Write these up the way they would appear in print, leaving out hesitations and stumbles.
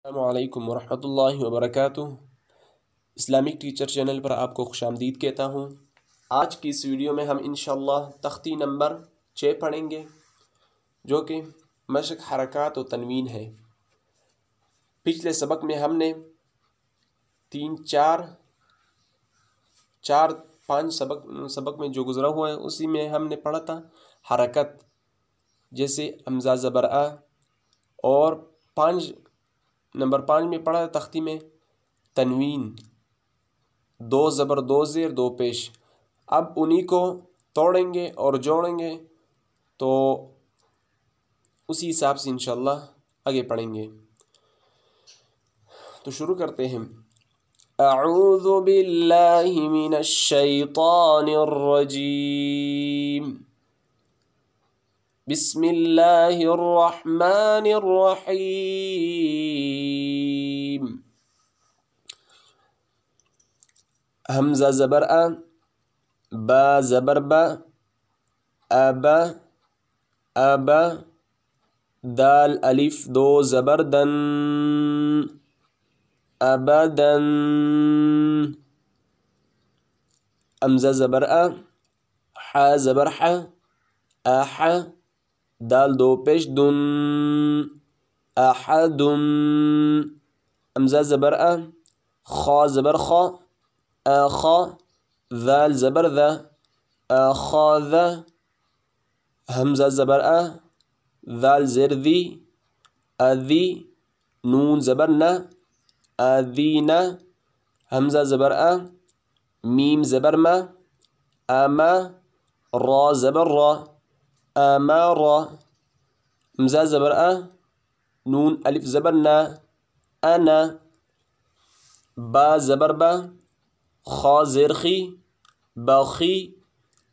अस्सलामुअलैकुम वरहमतुल्लाहि वबरकातुह। Islamic teacher channel पर आपको खुशामदीद कहता हूँ। आज की इस वीडियो में हम इंशाअल्लाह तख्ती नंबर 6 पढ़ेंगे, जो कि मशक हरकात व तनवीन है। पिछले सबक में हमने 5 सबक में जो गुज़रा हुआ है उसी में हमने पढ़ा था हरकत, जैसे हमज़ा ज़बर आ, और 5 में पढ़ा था तख्ती में तनवीन, 2 ज़बर 2 ज़ेर 2 पेश। अब उन्हीं को तोड़ेंगे और जोड़ेंगे, तो उसी हिसाब से इंशाअल्लाह आगे पढ़ेंगे। तो शुरू करते हैं। अऊज़ु बिल्लाहि मिनश शैतानिर रजीम, बिस्मिल्लाहिर रहमानिर रहीम। हमज़ा ज़बर आ, बा ज़बर बा, अबा अबा, दाल अलिफ 2 ज़बर दन, अबदन। हमज़ा ज़बर आ, हा ज़बर हा, आहा, दाल 2 पेश दुन, अहदुन। हमज़ा ज़बर आ, खा ज़बर खा, आखा, दाल ज़बर दा, आखादा। हमज़ा ज़बर आ, दाल ज़ेर दी, अदी, नून ज़बर ना, अदीना। हमज़ा ज़बर आ, मीम ज़बर मा, आमा, रा ज़बर रा, आमारा। हमज़ा ज़बर आ, नून अलिफ ज़बर ना, अना। बा ज़बर बा, खा ज़ेर खी, बाखी,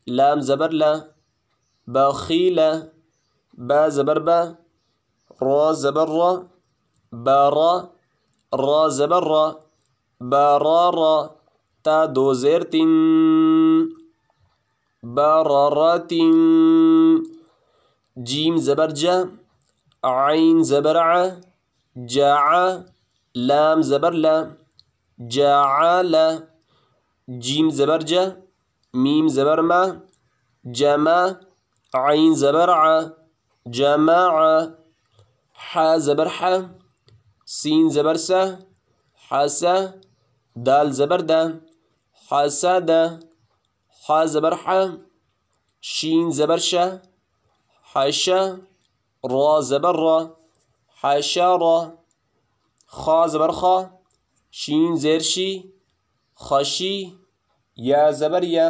लाम ज़बर ला, बाखीला। बा ज़बर बा, रा ज़बर रा, बारा, रा ज़बर रा, बारारा। ता 2 ज़ेर 3, बारारातिन। जीम ज़बर जा, आइन ज़बर आ, जाआ, लाम ज़बर ला, जाआला। जीम ज़बर जा, मीम ज़बर मा, जमा, आइन ज़बर आ, जमाआ। हा ज़बर हा, सीन ज़बर सा, हसा, दाल ज़बर दा, हसदा। हा ज़बर हा, शीन ज़बर शा, हशा, रा ज़बर रा, हशारा। खा ज़बर खा, शीन ज़ेर शी, खशी, या ज़बर या,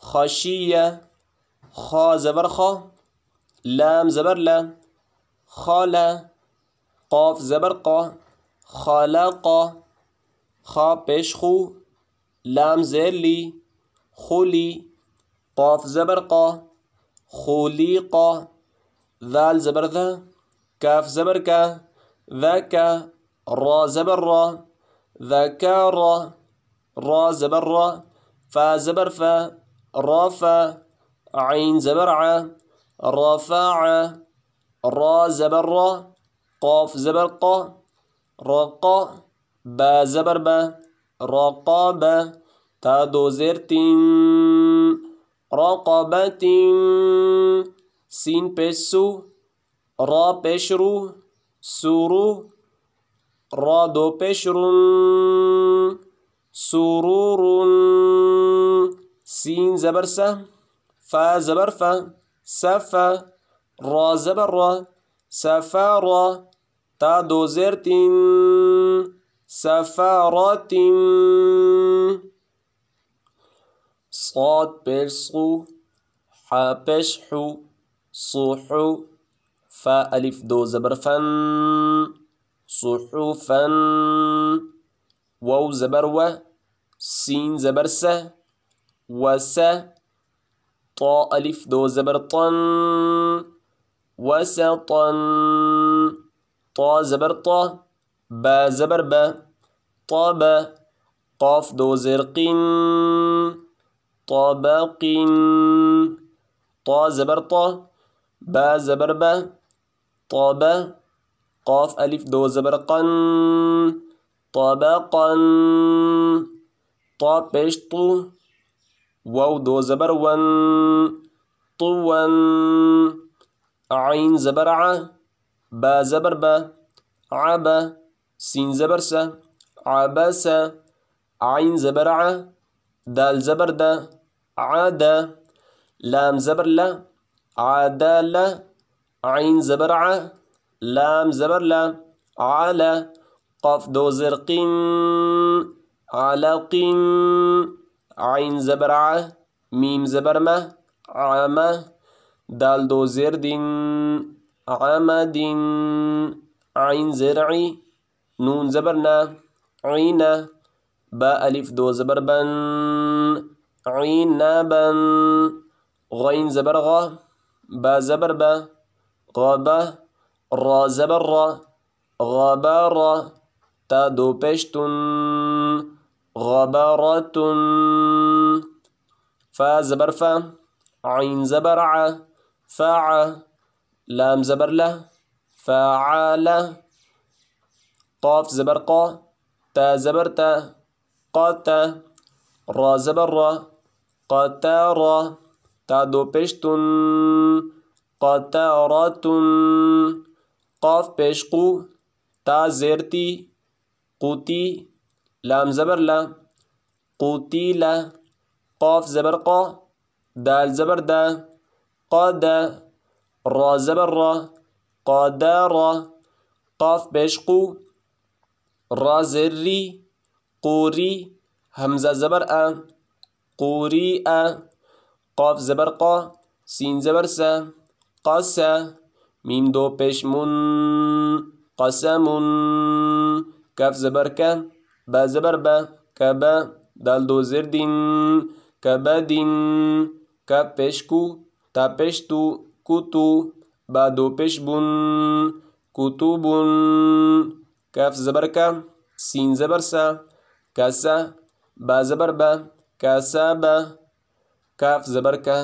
खशिया। खा ज़बर खा, लाम ज़बर ला, खाला। क़ाफ ज़बर क़ा, खालाक़ा। खा पेश खू, लाम ज़ेर ली, खुली। क़ाफ ज़बर क़ा, खुलीक़ा। दाल ज़बर दा, काफ ज़बर का, ज़का। रा ज़बर रा, ज़कारा। रा ज़बर रा, फ़ा ज़बर फ़ा, राफ़ा। आइन ज़बर आ, रफ़ा। रा ज़बर रा, क़ाफ ज़बर क़ा, रक़ा। बा ज़बर बा, रक़ाबा। ता 2 ज़ेर 3, रक़बतिन। सीन पेश सू, रा पेश रू, सुरू। रा 2 पेश रुन, सुरूरुन। सीन ज़बर सा, फ़ा ज़बर फ़ा, सफ़ा। रा ज़बर रा, सफ़ारा। ता 2 ज़ेर 3, सफ़ारातिन। صاد पेश सू, हा पेश हू, सुहू। फ़ा अलिफ 2 ज़बर फ़न, सुहूफ़न। वाव ज़बर व, सीन ज़बर सा, वसा। ता अलिफ 2 ज़बर तन, वसतन। ता ज़बर ता, बा ज़बर बा, ताबा। क़ाफ 2 ज़ेर क़िन, ताबक़िन। ता ज़बर ता, बा ज़बर बा, ताबा। क़ाफ अलिफ दो ज़बर क़न तबक़न ता पेश तु वाव दो ज़बर वन तुवन आइन ज़बर आ बा ज़बर बा आब सीन ज़बर सा आबस आइन ज़बर आ दाल ज़बर दा आद लाम ज़बर ला आदल आइन ज़बर आ लाम ज़बर ला आला क़ाफ दो ज़र क़िन आलक़िन आइन ज़बर आ मीम ज़बर मा आमा दाल दो ज़ेर दिन आमदिन आइन ज़रई नून ज़बर ना आइना बा अलिफ दो ज़बर बन आइना बन गैन ज़बर गा बा ज़बर बा ग़बा रा ज़बर रा ग़बरा ता दो पेशतुन ग़बरतुन फा ज़बर फा आइन ज़बर आ फ़ा लाम ज़बर ला फ़अला क़ाफ ज़बर क़ा ता ज़बर ता क़ता रा ज़बर रा क़तरा ता दो पेशतुन क़तरतुन क़ाफ पेश क़ु ता ज़ेरती क़ुती लाम ज़बर ला क़ुतीला क़ाफ ज़बर क़ा दाल ज़बर दा क़द रा ज़बर रा क़दरा क़ाफ पेश क़ु रा ज़ेरी क़ूरी हमज़ा ज़बर आ क़ूरी आ क़ाफ ज़बर क़ा सीन ज़बर सा क़सा मीम दो पेश मुन क़समुन कफ ज़बर का बा ज़बर बा कबा दाल दो ज़ेर दिन कबदिन कफ पेश कु ता पेश तु कुतु बा दो पेश बुन कुतुबुन कफ ज़बर का सीन ज़बर सा कसा बा ज़बर बा कसबा काफ ज़बर का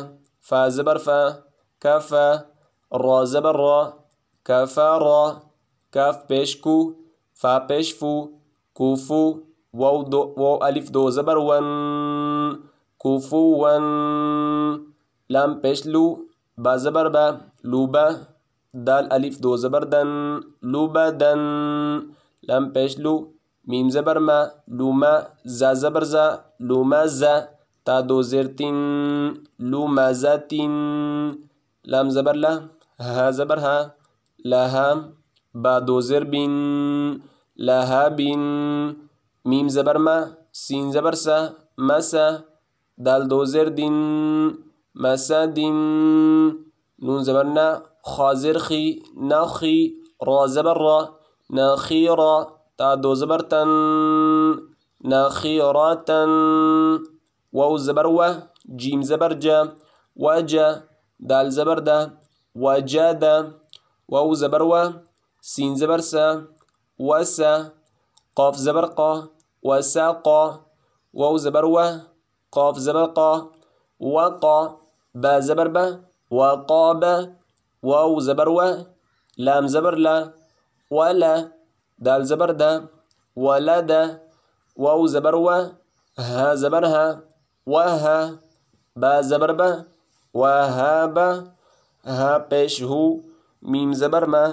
फ़ा ज़बर फ़ा कफ़ा रा ज़बर रा कफ़रा काफ पेश कु फ़ा पेश फु कुफु वाव अलिफ दो ज़बर वन कुफुवन लाम पेश लू बा ज़बर बा लूबा दाल अलिफ दो ज़बर दन लूबदन लाम पेश लू मीम ज़बर मा लूमा जा ज़बर जा लूमाज़ा ता दो ज़ेर तीन लूमाज़ातिन लाम ज़बर ला हा ज़बर हा लहा बा दो ज़ेर बिन लहाबिन मीम ज़बर मा सीन ज़बर सा मसा दाल दो ज़ेर दिन मसादिन नून ज़बर ना खा ज़ेर खी नखी रा ज़बर रा नखीरा ता दो ज़बर तन नखीरतन वाव ज़बर व जीम ज़बर जा वजा दाल ज़बर दा वजदा वाव ज़बर व सीन ज़बर सा वसा क़ाफ ज़बर क़ा वसाक़ा वाव ज़बर व क़ाफ ज़बर क़ा वक़ा बा ज़बर बा वक़ाबा वाव ज़बर व लाम ज़बर ला वला दाल ज़बर दा वलदा वाव ज़बर व हा ज़बर हा वहा बा ज़बर बा वहाबा हा पेश हु मीम ज़बर मा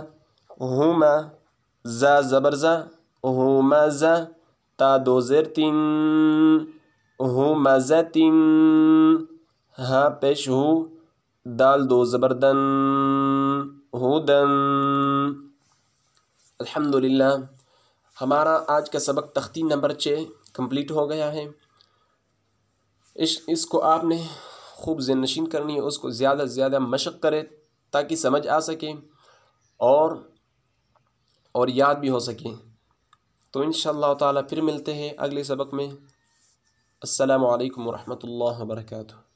हुमा जा ज़बर जा हुमज़ा ता दो ज़ेर तीन हुमज़तिन हा पेश हु दाल दो ज़बर दन हुदन। अल्हम्दुलिल्लाह, हमारा आज का सबक तख्ती नंबर 6 कंप्लीट हो गया है। इसको आपने खूब ज़हननशीन करनी है, उसको ज़्यादा से ज़्यादा मशक़ करें ताकि समझ आ सके और याद भी हो सके। तो इंशाअल्लाह ताला फिर मिलते हैं अगले सबक में। अस्सलामु अलैकुम वरहमतुल्लाहि वबरकातुहू।